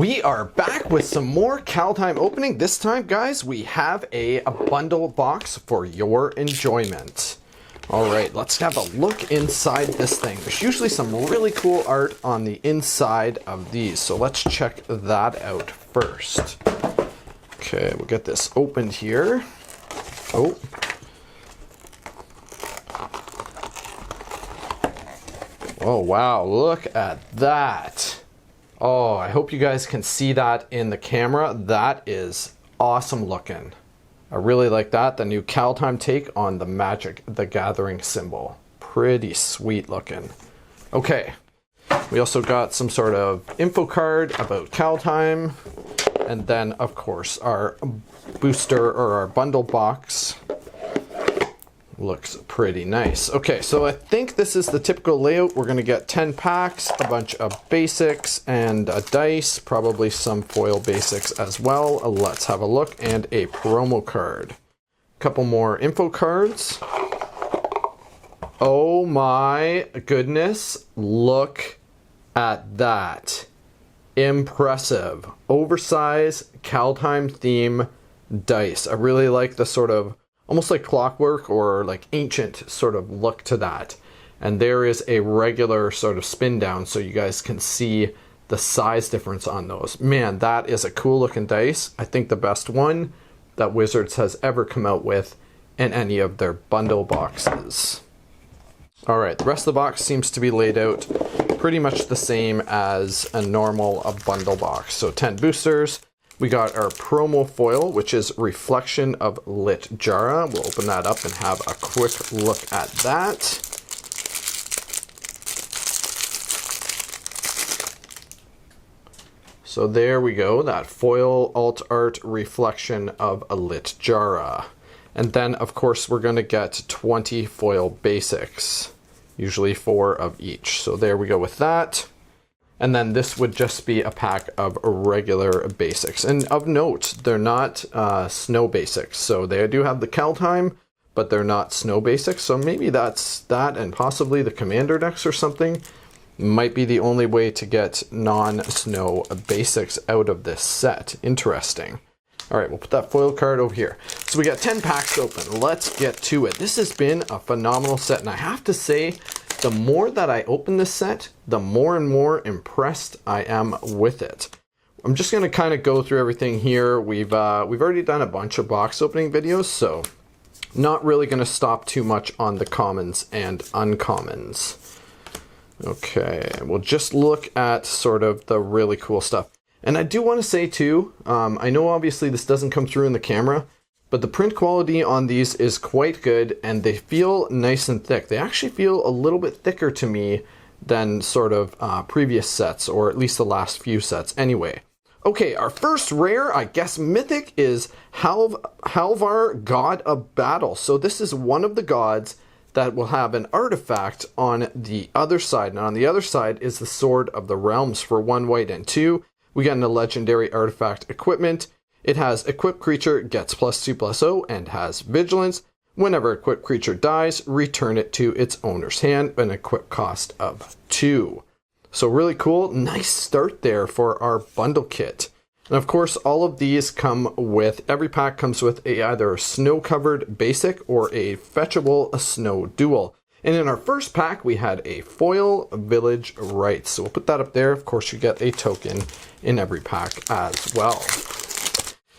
We are back with some more Kaldheim opening. This time, guys, we have a bundle box for your enjoyment. All right, let's have a look inside this thing. There's usually some really cool art on the inside of these, so let's check that out first. Okay, we'll get this opened here. Oh. Oh, wow, look at that. Oh, I hope you guys can see that in the camera. That is awesome looking. I really like that. The new Kaldheim take on the Magic the Gathering symbol. Pretty sweet looking. Okay, we also got some sort of info card about Kaldheim. And then, of course, our booster or our bundle box. Looks pretty nice. Okay, so I think this is the typical layout. We're going to get 10 packs, a bunch of basics, and a dice, probably some foil basics as well. Let's have a look, and a promo card. Couple more info cards. Oh my goodness, look at that. Impressive. Oversized Kaldheim theme dice. I really like the sort of almost like clockwork or like ancient sort of look to that. And there is a regular sort of spin down so you guys can see the size difference on those. Man, that is a cool looking dice. I think the best one that Wizards has ever come out with in any of their bundle boxes. All right, the rest of the box seems to be laid out pretty much the same as a normal bundle box. So 10 boosters. We got our promo foil, which is Reflection of Lit Jara. We'll open that up and have a quick look at that. So there we go, that foil alt art Reflection of Lit Jara. And then, of course, we're going to get 20 foil basics, usually 4 of each. So there we go with that. And then this would just be a pack of regular basics. And of note, they're not snow basics. So they do have the Kaldheim, but they're not snow basics. So maybe that's that, and possibly the commander decks or something might be the only way to get non-snow basics out of this set. Interesting. All right, we'll put that foil card over here. So we got 10 packs open. Let's get to it. This has been a phenomenal set, and I have to say, the more that I open this set, the more and more impressed I am with it. I'm just going to kind of go through everything here. We've already done a bunch of box opening videos, so not really going to stop too much on the commons and uncommons. Okay, we'll just look at sort of the really cool stuff. And I do want to say too, I know obviously this doesn't come through in the camera, but the print quality on these is quite good, and they feel nice and thick. They actually feel a little bit thicker to me than sort of previous sets, or at least the last few sets anyway. Okay, our first rare, I guess mythic, is Halvar, God of Battle. So this is one of the gods that will have an artifact on the other side. And on the other side is the Sword of the Realms for 1 white and 2. We get a legendary artifact equipment. It has equipped creature gets +2/+0 and has vigilance. Whenever equipped creature dies, return it to its owner's hand, an equip cost of 2. So really cool. Nice start there for our bundle kit. And of course, all of these come with, every pack comes with either a snow-covered basic or a fetchable snow dual. And in our first pack, we had a foil Village Rites. So we'll put that up there. Of course, you get a token in every pack as well.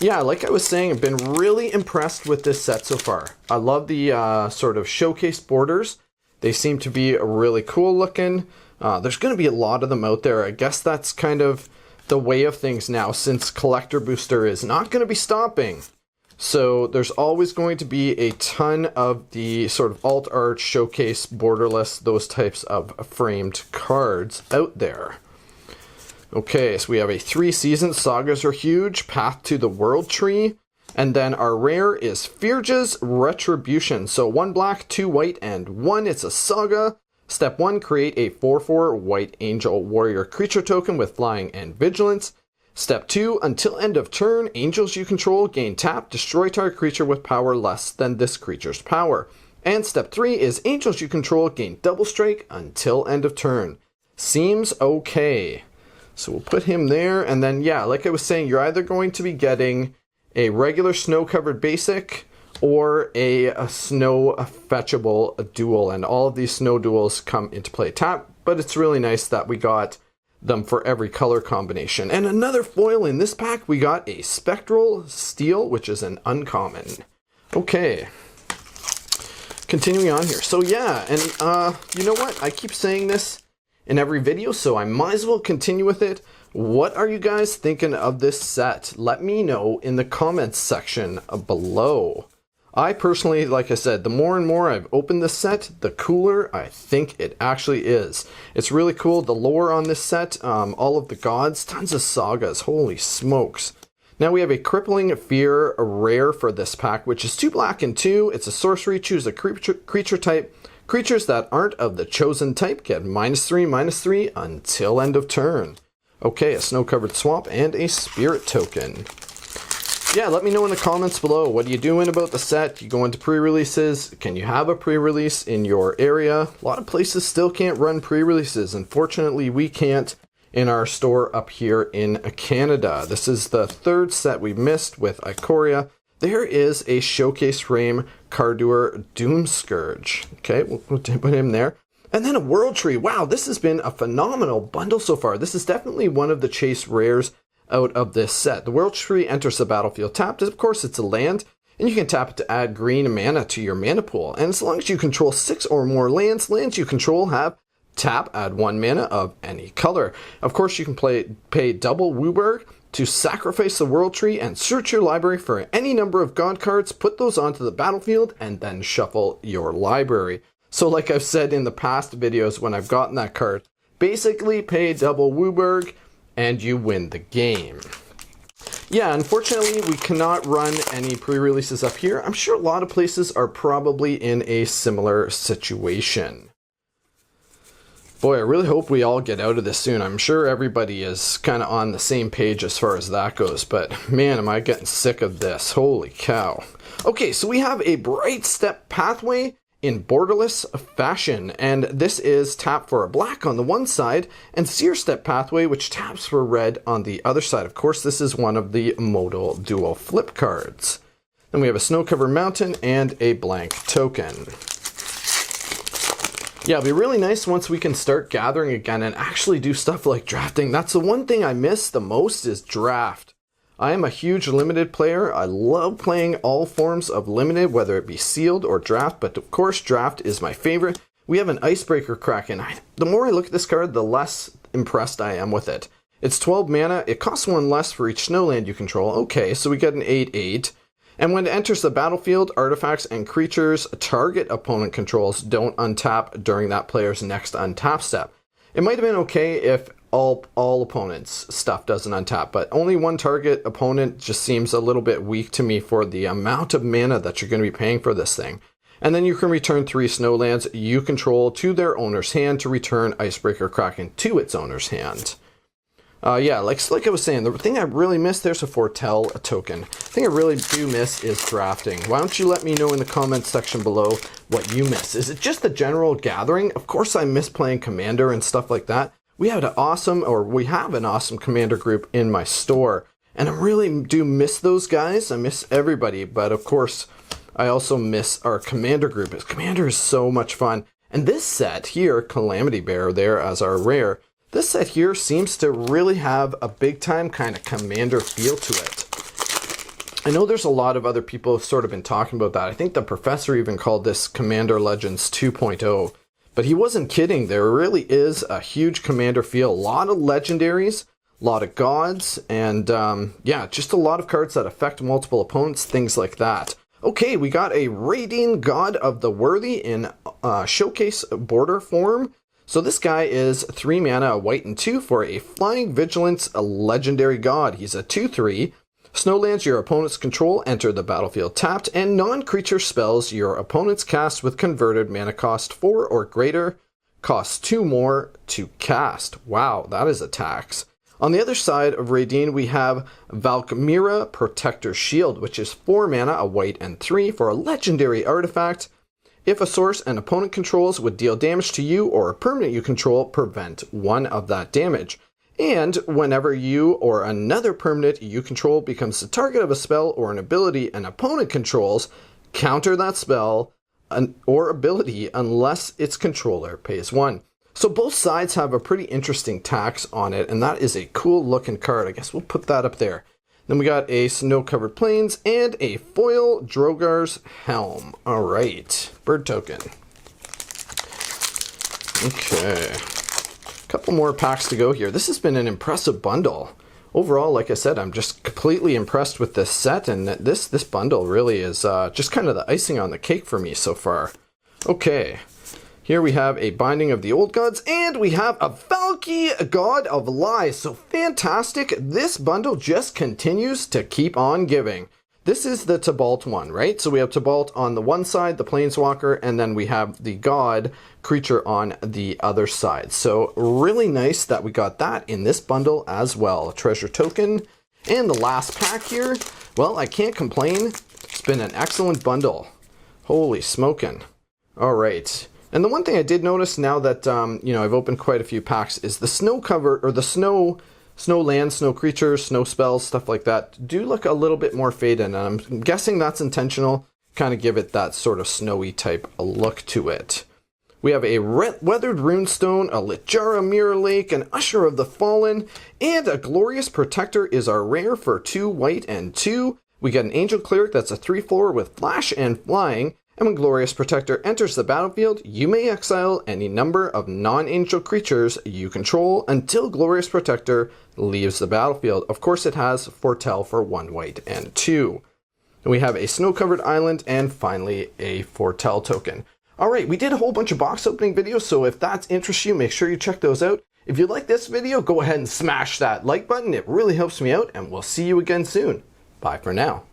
Yeah, like I was saying, I've been really impressed with this set so far. I love the sort of showcase borders. They seem to be really cool looking. There's going to be a lot of them out there. I guess that's kind of the way of things now, since Collector Booster is not going to be stopping. So there's always going to be a ton of the sort of alt art, showcase, borderless, those types of framed cards out there. Okay, so we have a 3-season, sagas are huge, Path to the World Tree, and then our rare is Firja's Retribution. So 1 black, 2 white, and 1, it's a saga. Step 1, create a 4/4 white angel warrior creature token with flying and vigilance. Step 2, until end of turn, angels you control gain tap, destroy target creature with power less than this creature's power. And step 3 is angels you control gain double strike until end of turn. Seems okay. So we'll put him there, and then, yeah, like I was saying, you're either going to be getting a regular snow-covered basic or a snow fetchable duel, and all of these snow duels come into play tap, but it's really nice that we got them for every color combination. And another foil in this pack, we got a Spectral Steel, which is an uncommon. Okay. Continuing on here. So yeah, and you know what? I keep saying this in every video, so I might as well continue with it. What are you guys thinking of this set? Let me know in the comments section below. I personally, like I said, the more and more I've opened this set, the cooler I think it actually is. It's really cool. The lore on this set, all of the gods, tons of sagas, holy smokes. Now we have a Crippling Fear, a rare for this pack, which is 2 black and 2. It's a sorcery. Choose a creature type. Creatures that aren't of the chosen type get -3/-3 until end of turn. Okay, a snow-covered swamp and a spirit token. Yeah, let me know in the comments below. What are you doing about the set? You go into pre-releases? Can you have a pre-release in your area? A lot of places still can't run pre-releases. Unfortunately, we can't in our store up here in Canada. This is the 3rd set we missed with Ikoria. There is a Showcase Frame Cardur Doomscourge. Okay, we'll put him there. And then a World Tree. Wow, this has been a phenomenal bundle so far. This is definitely one of the chase rares out of this set. The World Tree enters the battlefield tapped. Of course, it's a land, and you can tap it to add green mana to your mana pool. And as long as you control 6 or more lands you control have tap, add 1 mana of any color. Of course, you can pay double Wooburg to sacrifice the World Tree and search your library for any number of god cards, put those onto the battlefield, and then shuffle your library. So like I've said in the past videos when I've gotten that card, basically pay double Wooburg and you win the game. Yeah, unfortunately we cannot run any pre-releases up here. I'm sure a lot of places are probably in a similar situation. Boy, I really hope we all get out of this soon. I'm sure everybody is kind of on the same page as far as that goes, but man, am I getting sick of this. Holy cow. Okay, so we have a Bright Step Pathway in borderless fashion, and this is tap for a black on the one side, and Seer Step Pathway, which taps for red on the other side. Of course, this is one of the modal dual flip cards. Then we have a Snow-Covered Mountain and a blank token. Yeah, it'll be really nice once we can start gathering again and actually do stuff like drafting. That's the one thing I miss the most is draft. I am a huge limited player. I love playing all forms of limited, whether it be sealed or draft, but of course draft is my favorite. We have an Icebreaker Kraken. The more I look at this card, the less impressed I am with it. It's 12 mana. It costs 1 less for each snowland you control. Okay, so we get an 8/8. And when it enters the battlefield, artifacts and creatures target opponent controls don't untap during that player's next untap step. It might have been okay if all opponents' stuff doesn't untap, but only one target opponent just seems a little bit weak to me for the amount of mana that you're going to be paying for this thing. And then you can return 3 snowlands you control to their owner's hand to return Icebreaker Kraken to its owner's hand. Yeah, like I was saying, the thing I really miss, there's a Foretell token. The thing I really do miss is drafting. Why don't you let me know in the comments section below what you miss? Is it just the general gathering? Of course I miss playing Commander and stuff like that. We have an awesome Commander group in my store, and I really do miss those guys. I miss everybody, but of course I also miss our Commander group. Commander is so much fun. And this set here, Calamity Bear there as our rare, this set here seems to really have a big time kind of Commander feel to it. I know there's a lot of other people who've sort of been talking about that. I think the professor even called this Commander Legends 2.0. But he wasn't kidding. There really is a huge Commander feel. A lot of legendaries, a lot of gods, and yeah, just a lot of cards that affect multiple opponents, things like that. Okay, we got a Raiding God of the Worthy in Showcase border form. So this guy is 3 mana, a white and 2 for a Flying Vigilance, a legendary god. He's a 2/3. Snowlands your opponents control enter the battlefield tapped, and non-creature spells your opponents cast with converted mana cost 4 or greater cost 2 more to cast. Wow, that is a tax. On the other side of Raideen, we have Valkymira Protector Shield, which is 4 mana, a white and 3 for a legendary artifact. If a source an opponent controls would deal damage to you or a permanent you control, prevent 1 of that damage. And whenever you or another permanent you control becomes the target of a spell or an ability an opponent controls, counter that spell or ability unless its controller pays 1. So both sides have a pretty interesting tax on it, and that is a cool looking card. I guess we'll put that up there. Then we got a Snow-Covered Plains and a foil Drogar's Helm. All right, bird token. Okay, a couple more packs to go here. This has been an impressive bundle. Overall, like I said, I'm just completely impressed with this set, and this bundle really is just kind of the icing on the cake for me so far. Okay. Here we have a Binding of the Old Gods, and we have a Valky, God of Lies. So fantastic. This bundle just continues to keep on giving. This is the Tybalt one, right? So we have Tybalt on the one side, the Planeswalker, and then we have the God creature on the other side. So really nice that we got that in this bundle as well. A treasure token. And the last pack here, well, I can't complain. It's been an excellent bundle. Holy smokin'. All right. And the one thing I did notice now that, I've opened quite a few packs is the snow cover, or the snow land, snow creatures, snow spells, stuff like that, do look a little bit more faded. And I'm guessing that's intentional, kind of give it that sort of snowy type look to it. We have a Weathered Runestone, a Littjara Mirror Lake, an Usher of the Fallen, and a Glorious Protector is our rare for 2 white and 2. We get an Angel Cleric that's a 3/4 with flash and flying. And when Glorious Protector enters the battlefield, you may exile any number of non-angel creatures you control until Glorious Protector leaves the battlefield. Of course, it has Foretell for 1 white and 2. And we have a Snow-Covered Island, and finally a Foretell token. All right, we did a whole bunch of box opening videos, so if that interests you, make sure you check those out. If you like this video, go ahead and smash that like button. It really helps me out, and we'll see you again soon. Bye for now.